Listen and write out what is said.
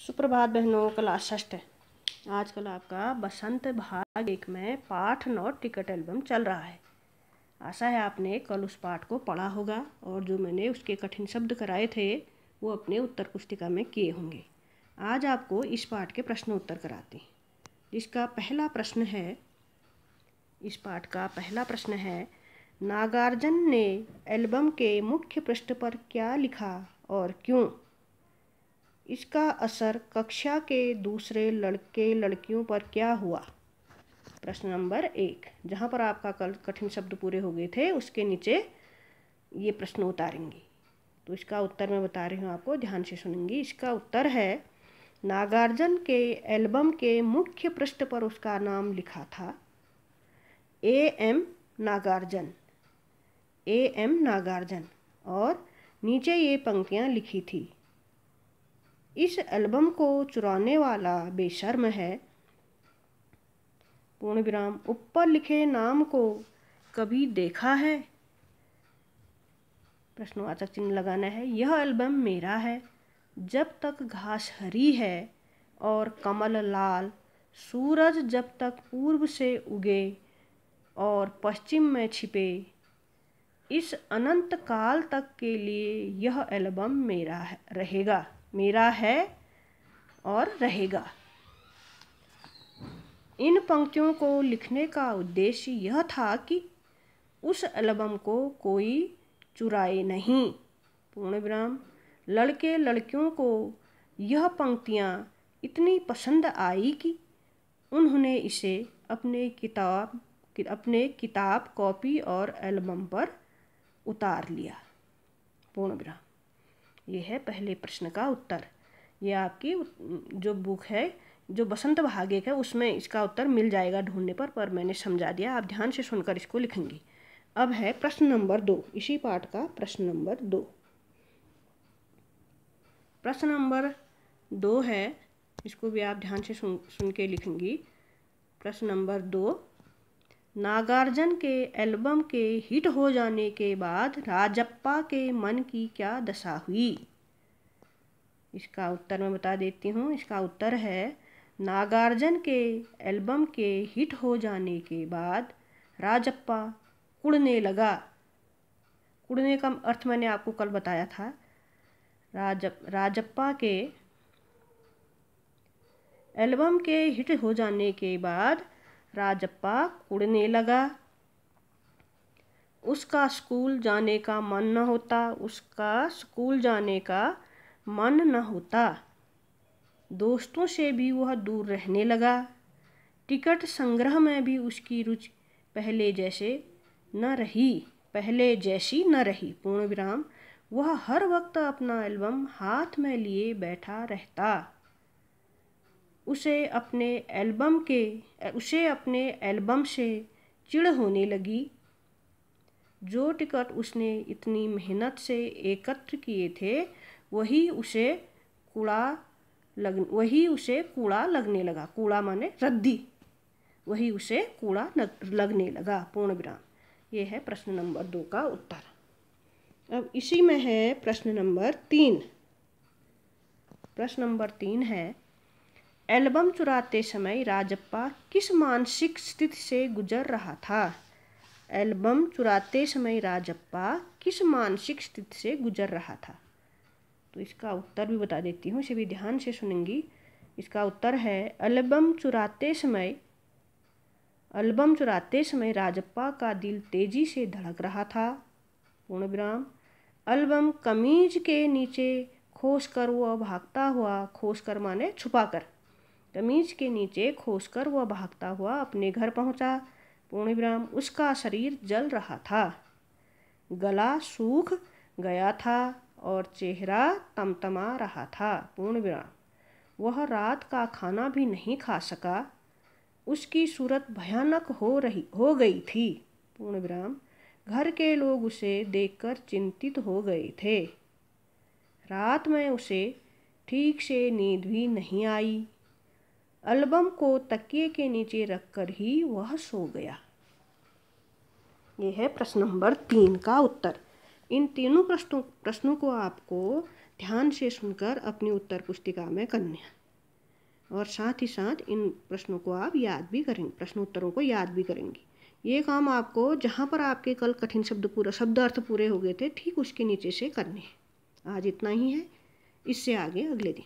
सुप्रभात बहनों, क्लास षष्ठ। आजकल आपका बसंत भाग 1 में पाठ 9 टिकट एल्बम चल रहा है। आशा है आपने कल उस पाठ को पढ़ा होगा और जो मैंने उसके कठिन शब्द कराए थे वो अपने उत्तर पुस्तिका में किए होंगे। आज आपको इस पाठ के प्रश्न उत्तर कराते हैं। जिसका पहला प्रश्न है, इस पाठ का पहला प्रश्न है, नागार्जुन ने एल्बम के मुख्य पृष्ठ पर क्या लिखा और क्यों? इसका असर कक्षा के दूसरे लड़के लड़कियों पर क्या हुआ? प्रश्न नंबर 1, जहाँ पर आपका कल कठिन शब्द पूरे हो गए थे उसके नीचे ये प्रश्न उतारेंगे। तो इसका उत्तर मैं बता रही हूँ आपको, ध्यान से सुनेंगी। इसका उत्तर है, नागार्जुन के एल्बम के मुख्य पृष्ठ पर उसका नाम लिखा था A.M. नागार्जुन, A.M. नागार्जुन, और नीचे ये पंक्तियाँ लिखी थी, इस एल्बम को चुराने वाला बेशर्म है, पूर्ण विराम, ऊपर लिखे नाम को कभी देखा है? प्रश्नवाचक चिन्ह लगाना है। यह एल्बम मेरा है, जब तक घास हरी है और कमल लाल, सूरज जब तक पूर्व से उगे और पश्चिम में छिपे, इस अनंत काल तक के लिए यह एल्बम मेरा रहेगा, मेरा है और रहेगा। इन पंक्तियों को लिखने का उद्देश्य यह था कि उस एल्बम को कोई चुराए नहीं, पूर्ण विराम। लड़के लड़कियों को यह पंक्तियाँ इतनी पसंद आई कि उन्होंने इसे अपने किताब कॉपी और एल्बम पर उतार लिया, पूर्ण विराम। ये है पहले प्रश्न का उत्तर। ये आपकी जो बुक है, जो बसंत भाग 1 है, उसमें इसका उत्तर मिल जाएगा ढूंढने पर मैंने समझा दिया। आप ध्यान से सुनकर इसको लिखेंगे। अब है प्रश्न नंबर 2, इसी पाठ का प्रश्न नंबर 2। प्रश्न नंबर 2 है, इसको भी आप ध्यान से सुन के लिखेंगी। प्रश्न नंबर 2, नागार्जुन के एल्बम के हिट हो जाने के बाद राजप्पा के मन की क्या दशा हुई? इसका उत्तर मैं बता देती हूँ। इसका उत्तर है, नागार्जुन के एल्बम के हिट हो जाने के बाद राजप्पा कुढ़ने लगा। कुढ़ने का अर्थ मैंने आपको कल बताया था। राजप्पा के एल्बम के हिट हो जाने के बाद राजप्पा कुढ़ने लगा। उसका स्कूल जाने का मन न होता, दोस्तों से भी वह दूर रहने लगा। टिकट संग्रह में भी उसकी रुचि पहले जैसी न रही, पूर्ण विराम। वह हर वक्त अपना एल्बम हाथ में लिए बैठा रहता। उसे अपने एल्बम से चिढ़ होने लगी। जो टिकट उसने इतनी मेहनत से एकत्र किए थे वही उसे कूड़ा लगने लगा। कूड़ा माने रद्दी, वही उसे कूड़ा लगने लगा, पूर्ण विराम। ये है प्रश्न नंबर 2 का उत्तर। अब इसी में है प्रश्न नंबर 3। प्रश्न नंबर 3 है, एल्बम चुराते समय राजप्पा किस मानसिक स्थिति से गुजर रहा था? एल्बम चुराते समय राजप्पा किस मानसिक स्थिति से गुजर रहा था? तो इसका उत्तर भी बता देती हूँ, इसे भी ध्यान से सुनेंगी। इसका उत्तर है, एल्बम चुराते समय राजप्पा का दिल तेजी से धड़क रहा था, पूर्ण विराम। एल्बम कमीज के नीचे खोसकर वह भागता हुआ, खोसकर माने छुपाकर, कमीज के नीचे खोसकर वह भागता हुआ अपने घर पहुंचा, पूर्ण विराम। उसका शरीर जल रहा था, गला सूख गया था और चेहरा तमतमा रहा था, पूर्ण विराम। वह रात का खाना भी नहीं खा सका। उसकी सूरत भयानक हो गई थी, पूर्ण विराम। घर के लोग उसे देखकर चिंतित हो गए थे। रात में उसे ठीक से नींद भी नहीं आई। एल्बम को तकिए के नीचे रखकर ही वह सो गया। यह है प्रश्न नंबर 3 का उत्तर। इन तीनों प्रश्नों को आपको ध्यान से सुनकर अपनी उत्तर पुस्तिका में करना है। और साथ ही साथ इन प्रश्नों को आप याद भी करेंगे, प्रश्नोत्तरों को याद भी करेंगे। ये काम आपको जहाँ पर आपके कल कठिन शब्द अर्थ पूरे हो गए थे, ठीक उसके नीचे से करने हैं। आज इतना ही है, इससे आगे अगले दिन।